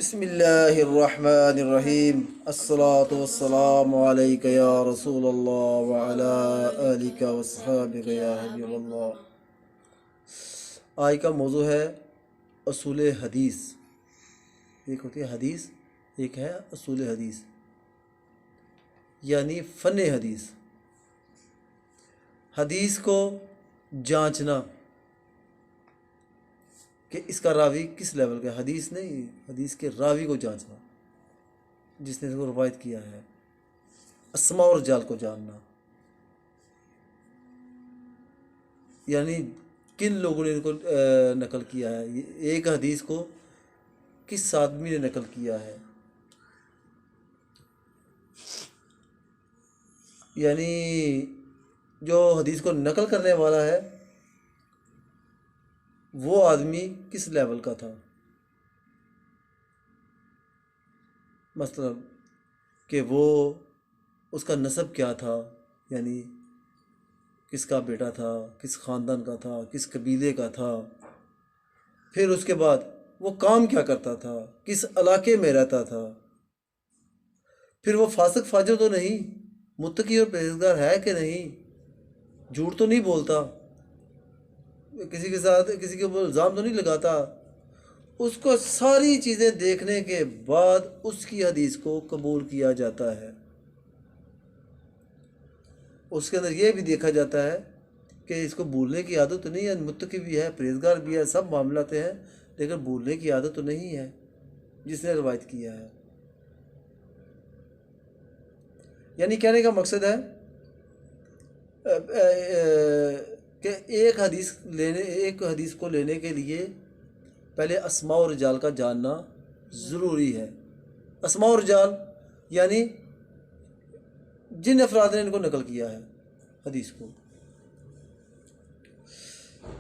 بسم اللہ الرحمن الرحیم الصلاۃ والسلام علیک یا رسول اللہ وعلی آلک وصحابک یا حبیب اللہ۔ آج کا موضوع ہے اصول حدیث۔ ایک ہوتی ہے حدیث، ایک ہے اصول حدیث، یعنی فن حدیث۔ حدیث کو جانچنا کہ اس کا راوی کس لیول کا ہے، حدیث نہیں، حدیث کے راوی کو جانچنا جس نے اس کو روایت کیا ہے، اسماء اور رجال کو جاننا، یعنی کن لوگوں نے ان کو نقل کیا ہے، ایک حدیث کو کس آدمی نے نقل کیا ہے، یعنی جو حدیث کو نقل کرنے والا ہے وہ آدمی کس لیول کا تھا، مثلا کہ وہ اس کا نسب کیا تھا، یعنی کس کا بیٹا تھا، کس خاندان کا تھا، کس قبیلے کا تھا، پھر اس کے بعد وہ کام کیا کرتا تھا، کس علاقے میں رہتا تھا، پھر وہ فاسق فاجر تو نہیں، متقی اور پرہیزگار ہے کہ نہیں، جھوٹ تو نہیں بولتا، کسی کے ساتھ کسی کے اوپر الزام تو نہیں لگاتا۔ اس کو ساری چیزیں دیکھنے کے بعد اس کی حدیث کو قبول کیا جاتا ہے۔ اس کے اندر یہ بھی دیکھا جاتا ہے کہ اس کو بھولنے کی عادت تو نہیں ہے، متقی بھی ہے، پرہیزگار بھی ہے، سب معاملات ہیں، لیکن بھولنے کی عادت تو نہیں ہے جس نے روایت کیا ہے۔ یعنی کہنے کا مقصد ہے کہ ایک حدیث کو لینے کے لیے پہلے اسماء و رجال کا جاننا ضروری ہے۔ اسماء و رجال یعنی جن افراد نے ان کو نقل کیا ہے حدیث کو۔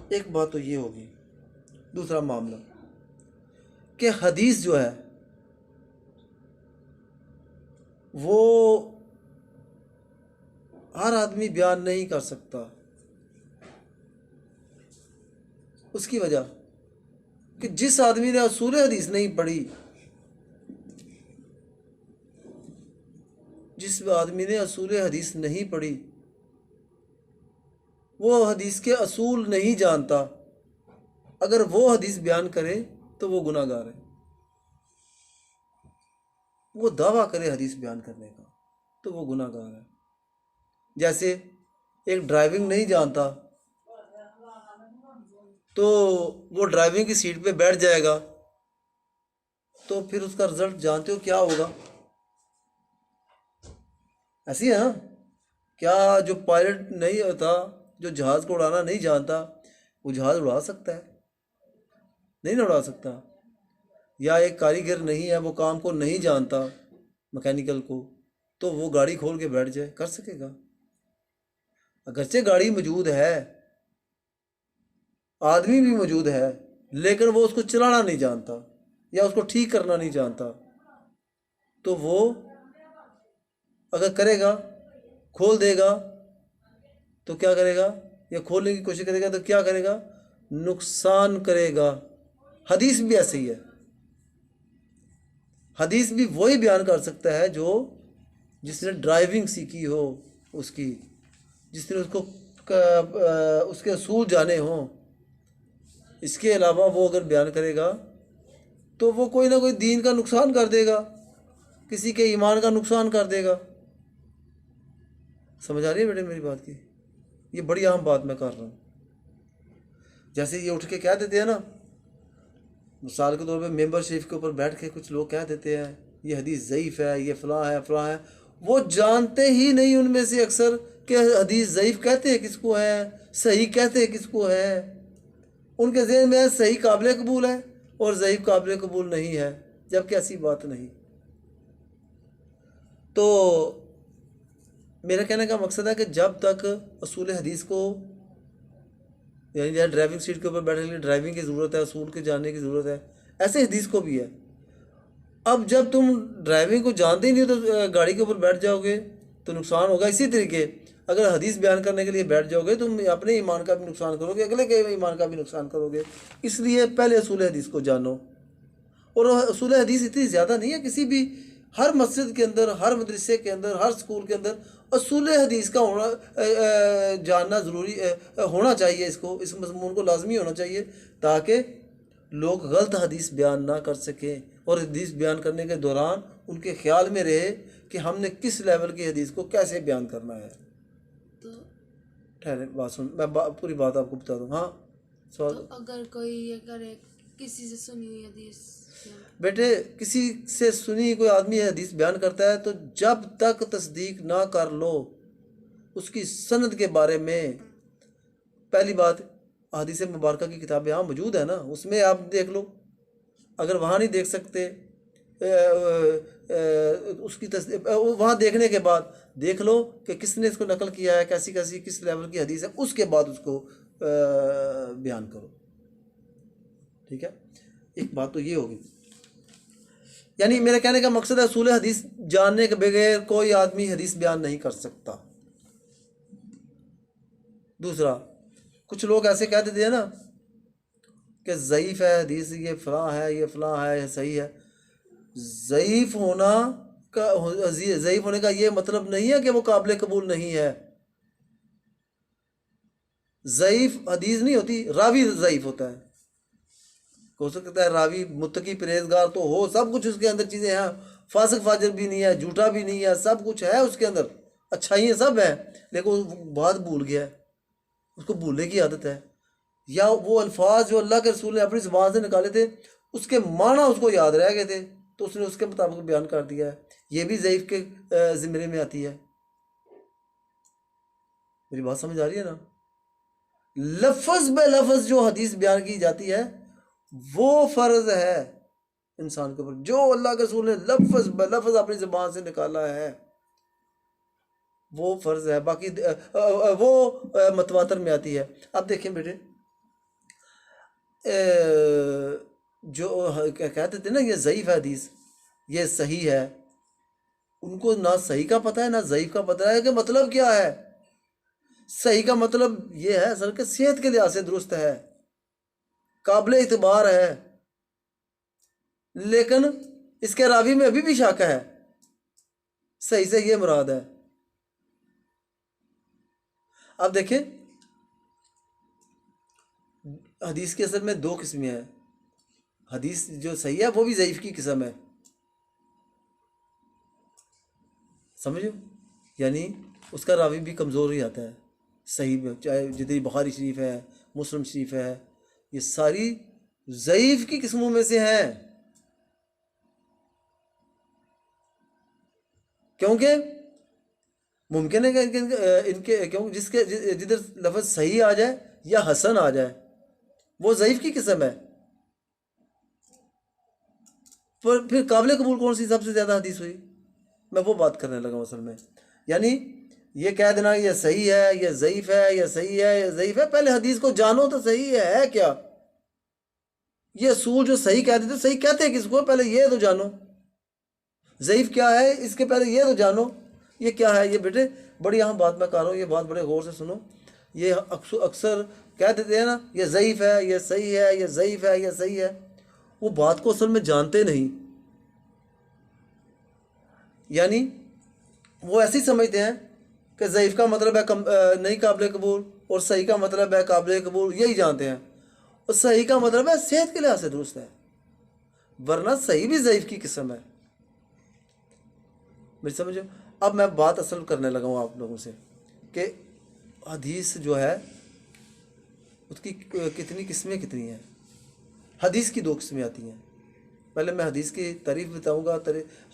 ایک بات تو یہ ہوگی۔ دوسرا معاملہ کہ حدیث جو ہے وہ ہر آدمی بیان نہیں کر سکتا۔ اس کی وجہ کہ جس آدمی نے اصول حدیث نہیں پڑھی، جس آدمی نے اصول حدیث نہیں پڑھی، وہ حدیث کے اصول نہیں جانتا، اگر وہ حدیث بیان کرے تو وہ گناہ گار ہے۔ وہ دعویٰ کرے حدیث بیان کرنے کا تو وہ گناہ گار ہے۔ جیسے ایک ڈرائیونگ نہیں جانتا تو وہ ڈرائیونگ کی سیٹ پہ بیٹھ جائے گا تو پھر اس کا رزلٹ جانتے ہو کیا ہوگا؟ ایسی ہے نا؟ کیا جو پائلٹ نہیں ہوتا، جو جہاز کو اڑانا نہیں جانتا، وہ جہاز اڑا سکتا ہے؟ نہیں نہ اڑا سکتا۔ یا ایک کاریگر نہیں ہے، وہ کام کو نہیں جانتا، مکینیکل کو، تو وہ گاڑی کھول کے بیٹھ جائے، کر سکے گا؟ اگرچہ گاڑی موجود ہے، آدمی بھی موجود ہے، لیکن وہ اس کو چلانا نہیں جانتا یا اس کو ٹھیک کرنا نہیں جانتا، تو وہ اگر کرے گا، کھول دے گا تو کیا کرے گا؟ یا کھولنے کی کوشش کرے گا تو کیا کرے گا؟ نقصان کرے گا۔ حدیث بھی ایسے ہی ہے۔ حدیث بھی وہی بیان کر سکتا ہے جس نے ڈرائیونگ سیکھی ہو، اس کی، جس نے اس کے اصول جانے ہوں۔ اس کے علاوہ وہ اگر بیان کرے گا تو وہ کوئی نہ کوئی دین کا نقصان کر دے گا، کسی کے ایمان کا نقصان کر دے گا۔ سمجھ آ رہی ہے بیٹے میری بات کی؟ یہ بڑی اہم بات میں کر رہا ہوں۔ جیسے یہ اٹھ کے کہہ دیتے ہیں نا، مثال کے طور پہ ممبر شریف کے اوپر بیٹھ کے کچھ لوگ کہہ دیتے ہیں یہ حدیث ضعیف ہے، یہ فلاں ہے، فلاں ہے۔ وہ جانتے ہی نہیں ان میں سے اکثر کہ حدیث ضعیف کہتے کس کو ہے، صحیح کہتے کس کو ہے۔ ان کے ذہن میں صحیح قابل قبول ہے اور ضعیف قابل قبول نہیں ہے، جبکہ ایسی بات نہیں۔ تو میرا کہنے کا مقصد ہے کہ جب تک اصول حدیث کو، یعنی جہاں ڈرائیونگ سیٹ کے اوپر بیٹھنے کے لیے ڈرائیونگ کی ضرورت ہے، اصول کے جاننے کی ضرورت ہے، ایسے حدیث کو بھی ہے۔ اب جب تم ڈرائیونگ کو جانتے ہی نہیں تو گاڑی کے اوپر بیٹھ جاؤ گے تو نقصان ہوگا۔ اسی طریقے اگر حدیث بیان کرنے کے لیے بیٹھ جاؤ گے تم اپنے ایمان کا بھی نقصان کرو گے، اگلے کے ایمان کا بھی نقصان کرو گے۔ اس لیے پہلے اصول حدیث کو جانو، اور اصول حدیث اتنی زیادہ نہیں ہے، کسی بھی ہر مسجد کے اندر، ہر مدرسے کے اندر، ہر اسکول کے اندر اصول حدیث کا ہونا جاننا ضروری ہونا چاہیے، اس مضمون کو لازمی ہونا چاہیے، تاکہ لوگ غلط حدیث بیان نہ کر سکیں، اور حدیث بیان کرنے کے دوران ان کے خیال میں رہے کہ ہم نے کس لیول کی حدیث کو کیسے بیان کرنا ہے۔ تو ٹھہرے بات سن، میں پوری بات آپ کو بتا دوں۔ ہاں سوال؟ تو اگر کوئی یہ کرے کسی سے سنی ہوئی حدیث، بیٹے کسی سے سنی کوئی آدمی حدیث بیان کرتا ہے تو جب تک تصدیق نہ کر لو اس کی سند کے بارے میں، پہلی بات حدیث مبارکہ کی کتابیں ہاں موجود ہے نا، اس میں آپ دیکھ لو، اگر وہاں نہیں دیکھ سکتے اس کی وہاں دیکھنے کے بعد دیکھ لو کہ کس نے اس کو نقل کیا ہے، کیسی کیسی کس لیول کی حدیث ہے، اس کے بعد اس کو بیان کرو، ٹھیک ہے؟ ایک بات تو یہ ہوگی، یعنی میرے کہنے کا مقصد ہے اصول حدیث جاننے کے بغیر کوئی آدمی حدیث بیان نہیں کر سکتا۔ دوسرا، کچھ لوگ ایسے کہہ دیتے ہیں نا کہ ضعیف ہے حدیث، یہ فلاں ہے، یہ فلاں ہے، یہ صحیح ہے۔ ضعیف ہونے کا یہ مطلب نہیں ہے کہ وہ قابل قبول نہیں ہے۔ ضعیف حدیث نہیں ہوتی، راوی ضعیف ہوتا ہے۔ ہو سکتا ہے راوی متقی پرہیزگار تو ہو، سب کچھ اس کے اندر چیزیں ہیں، فاسق فاجر بھی نہیں ہے، جھوٹا بھی نہیں ہے، سب کچھ ہے اس کے اندر، اچھائیاں سب ہیں، لیکن وہ بات بھول گیا ہے، اس کو بھولنے کی عادت ہے، یا وہ الفاظ جو اللہ کے رسول نے اپنی زبان سے نکالے تھے اس کے معنی اس کو یاد رہ گئے تھے تو اس نے اس کے مطابق بیان کر دیا ہے، یہ بھی ضعیف کے زمرے میں آتی ہے۔ میری بات سمجھ آ رہی ہے نا؟ لفظ بے لفظ جو حدیث بیان کی جاتی ہے وہ فرض ہے انسان کے اوپر، جو اللہ کے رسول نے لفظ بے لفظ اپنی زبان سے نکالا ہے وہ فرض ہے، باقی وہ متواتر میں آتی ہے۔ اب دیکھیں بیٹے، جو کہتے تھے نا یہ ضعیف ہے حدیث، یہ صحیح ہے، ان کو نہ صحیح کا پتہ ہے نہ ضعیف کا پتہ ہے کہ مطلب کیا ہے۔ صحیح کا مطلب یہ ہے اصل کہ صحت کے لحاظ سے درست ہے، قابل اعتبار ہے، لیکن اس کے راوی میں ابھی بھی شک ہے، صحیح سے یہ مراد ہے۔ اب دیکھیں حدیث کے اصل میں دو قسمیں ہیں، حدیث جو صحیح ہے وہ بھی ضعیف کی قسم ہے، سمجھو، یعنی اس کا راوی بھی کمزور ہی آتا ہے صحیح میں، چاہے جتنی بخاری شریف ہے، مسلم شریف ہے، یہ ساری ضعیف کی قسموں میں سے ہیں، کیونکہ ممکن ہے کہ ان کے جس کے جدھر لفظ صحیح آ جائے یا حسن آ جائے وہ ضعیف کی قسم ہے، پھر قابل قبول کون سی سب سے زیادہ حدیث ہوئی؟ میں وہ بات کرنے لگا ہوں اصل میں، یعنی یہ کہہ دینا یہ صحیح ہے، یہ ضعیف ہے، یہ صحیح ہے، یہ ضعیف ہے، پہلے حدیث کو جانو تو صحیح ہے کیا، یہ اصول جو صحیح کہہ دیتے صحیح کہتے ہیں کس کو، پہلے یہ تو جانو، ضعیف کیا ہے اس کے پہلے یہ تو جانو یہ کیا ہے۔ یہ بیٹے بڑی اہم بات میں کہہ رہا ہوں، یہ بات بڑے غور سے سنو، یہ اکثر کہہ دیتے ہیں نا یہ ضعیف ہے، یہ صحیح ہے، یہ ضعیف ہے، یہ صحیح ہے، وہ بات کو اصل میں جانتے نہیں، یعنی وہ ایسے ہی سمجھتے ہیں کہ ضعیف کا مطلب ہے نہیں قابل قبول، اور صحیح کا مطلب ہے قابل قبول، یہی جانتے ہیں، اور صحیح کا مطلب ہے صحت کے لحاظ سے درست ہے، ورنہ صحیح بھی ضعیف کی قسم ہے، میری سمجھو۔ اب میں بات اصل کرنے لگا ہوں آپ لوگوں سے کہ حدیث جو ہے اس کی کتنی قسمیں کتنی ہیں۔ حدیث کی دو قسمیں آتی ہیں، پہلے میں حدیث کی تعریف بتاؤں گا،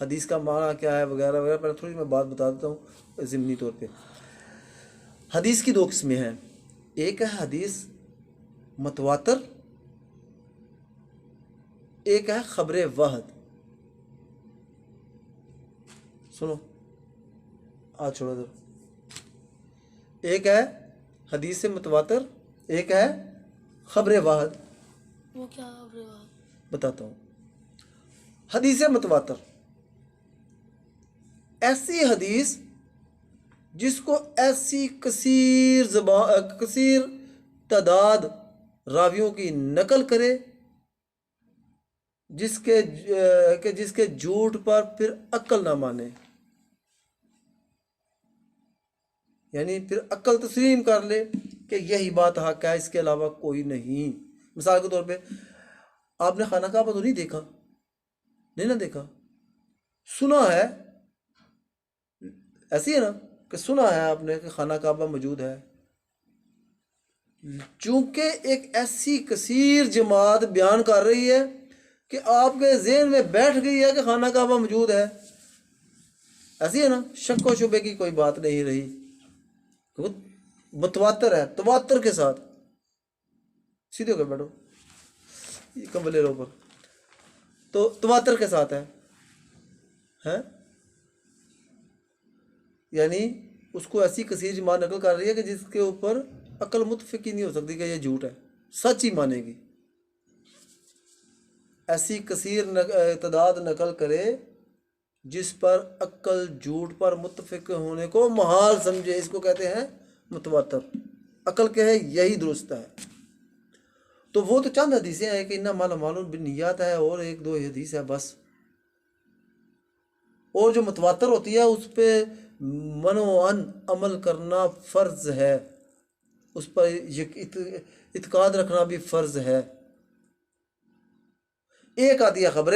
حدیث کا معنی کیا ہے وغیرہ وغیرہ، پہلے تھوڑی میں بات بتا دیتا ہوں ضمنی طور پہ۔ حدیث کی دو قسمیں ہیں، ایک ہے حدیث متواتر، ایک ہے خبر واحد۔ سنو چھوڑو ادھر، ایک ہے حدیث متواتر، ایک ہے خبر واحد۔ وہ کیا خبر بتاتا ہوں۔ حدیث متواتر ایسی حدیث جس کو ایسی کثیر تعداد راویوں کی نقل کرے جس کے جھوٹ پر پھر عقل نہ مانے، یعنی پھر عقل تسلیم کر لے کہ یہی بات حق ہے، اس کے علاوہ کوئی نہیں۔ مثال کے طور پہ آپ نے خانہ کعبہ تو نہیں دیکھا، نہیں نہ دیکھا، سنا ہے، ایسی ہے نا کہ سنا ہے آپ نے کہ خانہ کعبہ موجود ہے، چونکہ ایک ایسی کثیر جماعت بیان کر رہی ہے کہ آپ کے ذہن میں بیٹھ گئی ہے کہ خانہ کعبہ موجود ہے، ایسی ہے نا، شک و شبے کی کوئی بات نہیں رہی، متواتر ہے، تواتر کے ساتھ۔ سیدھے ہو کے بیٹھو، یہ کمبلے لو اوپر، تو تواتر کے ساتھ ہے، یعنی اس کو ایسی کثیر جماعت نقل کر رہی ہے کہ جس کے اوپر عقل متفق ہی نہیں ہو سکتی کہ یہ جھوٹ ہے، سچ ہی مانے گی۔ ایسی کثیر تعداد نقل کرے جس پر عقل جھوٹ پر متفق ہونے کو محال سمجھے، اس کو کہتے ہیں متواتر۔ عقل کہے یہی درست ہے، تو وہ تو چند حدیثیں ہیں کہ انما الاعمال بالنیات ہے، اور ایک دو حدیث ہے بس، اور جو متواتر ہوتی ہے اس پہ منوعاً عمل کرنا فرض ہے، اس پر اعتقاد رکھنا بھی فرض ہے۔ ایک آتی ہے خبر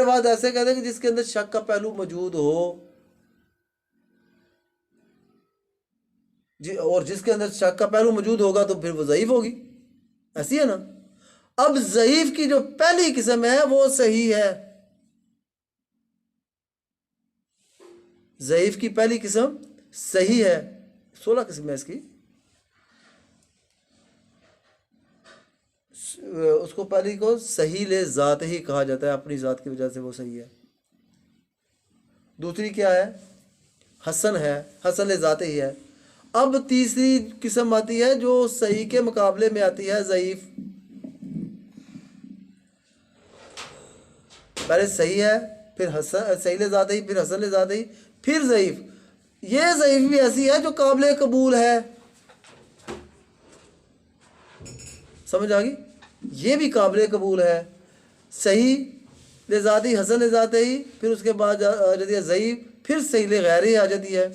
واد ایسے کہتے ہیں کہ جس کے اندر شک کا پہلو موجود ہو، اور جس کے اندر شک کا پہلو موجود ہوگا تو پھر وہ ضعیف ہوگی، ایسی ہے نا۔ اب ضعیف کی جو پہلی قسم ہے وہ صحیح ہے، ضعیف کی پہلی قسم صحیح ہے، 16 قسم ہے اس کی، اس کو پہلی کو صحیح لے ذات ہی کہا جاتا ہے، اپنی ذات کی وجہ سے وہ صحیح ہے۔ دوسری کیا ہے؟ حسن ہے، حسن لے ذات ہی ہے۔ اب تیسری قسم آتی ہے جو صحیح کے مقابلے میں آتی ہے، ضعیف۔ پہلے صحیح ہے، پھر حسن، صحیح لے ذات ہی، پھر حسن لے ذات ہی، پھر ضعیف۔ یہ ضعیف بھی ایسی ہے جو قابل قبول ہے، سمجھ آ گئی؟ یہ بھی قابل قبول ہے، صحیح لے ذاتی، حسن لے ذاتی، پھر اس کے بعد آ جاتی ہے ضعیف، پھر صحیح لے غیر ہی آ جاتی ہے،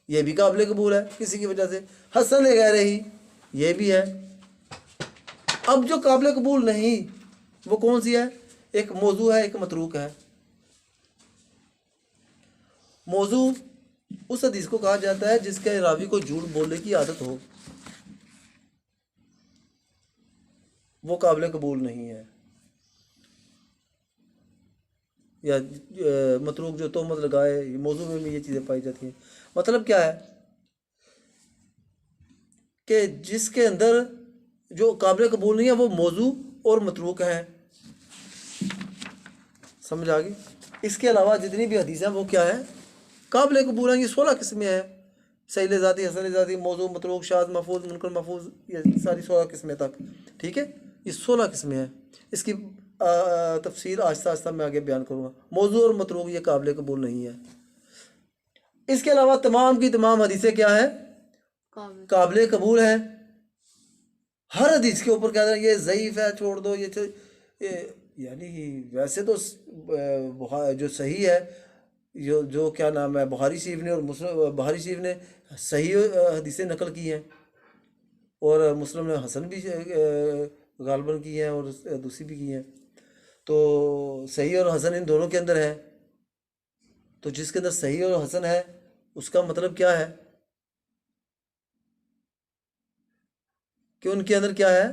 یہ بھی قابل قبول ہے کسی کی وجہ سے، حسن لے غیر ہی یہ بھی ہے۔ اب جو قابل قبول نہیں وہ کون سی ہے؟ ایک موضوع ہے، ایک متروک ہے۔ موضوع اس حدیث کو کہا جاتا ہے جس کے راوی کو جھوٹ بولنے کی عادت ہو، وہ قابل قبول نہیں ہے۔ یا متروک جو تہمت لگائے، موضوع میں بھی یہ چیزیں پائی جاتی ہیں۔ مطلب کیا ہے کہ جس کے اندر جو قابل قبول نہیں ہے وہ موضوع اور متروک ہیں، سمجھ آ گئی؟ اس کے علاوہ جتنی بھی حدیثیں ہیں وہ کیا ہیں؟ قابل قبول ہیں۔ یہ 16 قسمیں ہیں، صحیح لے ذاتی، حسن لے ذاتی، موضوع، متروک، شاذ، محفوظ، منکر محفوظ، یہ ساری 16 قسمیں تک، ٹھیک ہے؟ یہ 16 قسمیں ہیں، اس کی تفصیل آہستہ آہستہ میں آگے بیان کروں گا۔ موضوع اور متروک یہ قابل قبول نہیں ہے۔ اس کے علاوہ تمام کی تمام حدیثیں کیا ہیں؟ قابل قبول ہیں۔ ہر حدیث کے اوپر کہتے ہیں یہ ضعیف ہے، چھوڑ دو، یعنی ویسے تو جو صحیح ہے، جو کیا نام ہے، بخاری شریف نے اور بخاری شریف نے صحیح حدیثیں نقل کی ہیں، اور مسلم نے حسن بھی غالباً کی ہیں اور دوسری بھی کی ہیں، تو صحیح اور حسن ان دونوں کے اندر ہے۔ تو جس کے اندر صحیح اور حسن ہے اس کا مطلب کیا ہے کہ ان کے اندر کیا ہے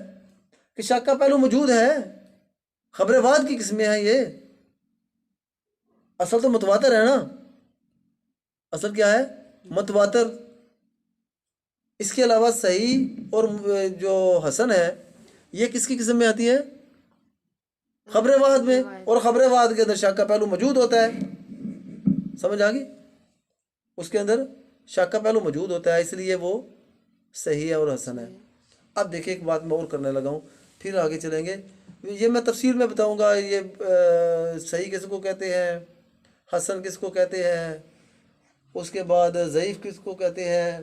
کہ شک کا پہلو موجود ہے، خبر واد کی قسمیں ہیں۔ یہ اصل تو متواتر ہے نا، اصل کیا ہے؟ متواتر۔ اس کے علاوہ صحیح اور جو حسن ہے یہ کس کی قسم میں آتی ہے؟ خبر واد میں، اور خبر واد کے اندر شک کا پہلو موجود ہوتا ہے، سمجھ آ گئی؟ اس کے اندر شک کا پہلو موجود ہوتا ہے، اس لیے وہ صحیح ہے اور حسن ہے۔ اب دیکھیں ایک بات میں اور کرنے لگا ہوں، پھر آگے چلیں گے، یہ میں تفصیل میں بتاؤں گا، یہ صحیح کس کو کہتے ہیں، حسن کس کو کہتے ہیں، اس کے بعد ضعیف کس کو کہتے ہیں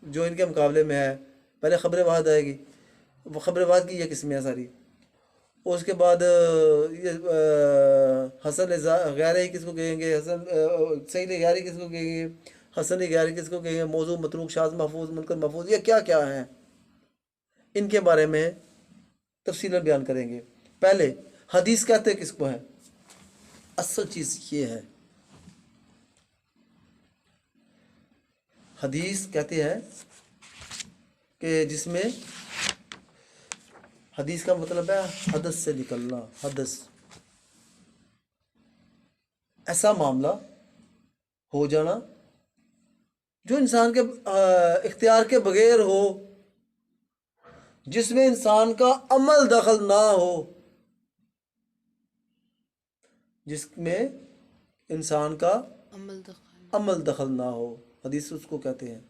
جو ان کے مقابلے میں ہے۔ پہلے خبر واحد آئے گی، وہ خبر واحد کی یہ قسمیں ہیں ساری۔ اس کے بعد یہ حسن غیری کس کو کہیں گے، حسن صحیح غیری کس کو کہیں گے، حسن غیری کس کو کہیں گے، موضوع متروک شاذ محفوظ منکر محفوظ، یہ کیا کیا ہیں، ان کے بارے میں تفصیل بیان کریں گے۔ پہلے حدیث کہتے کس کو ہے؟ اصل چیز یہ ہے، حدیث کہتے ہیں کہ جس میں حدیث کا مطلب ہے حدث سے نکلنا، حدث ایسا معاملہ ہو جانا جو انسان کے اختیار کے بغیر ہو، جس میں انسان کا عمل دخل نہ ہو، جس میں انسان کا عمل دخل عمل دخل نہ ہو، حدیث اس کو کہتے ہیں۔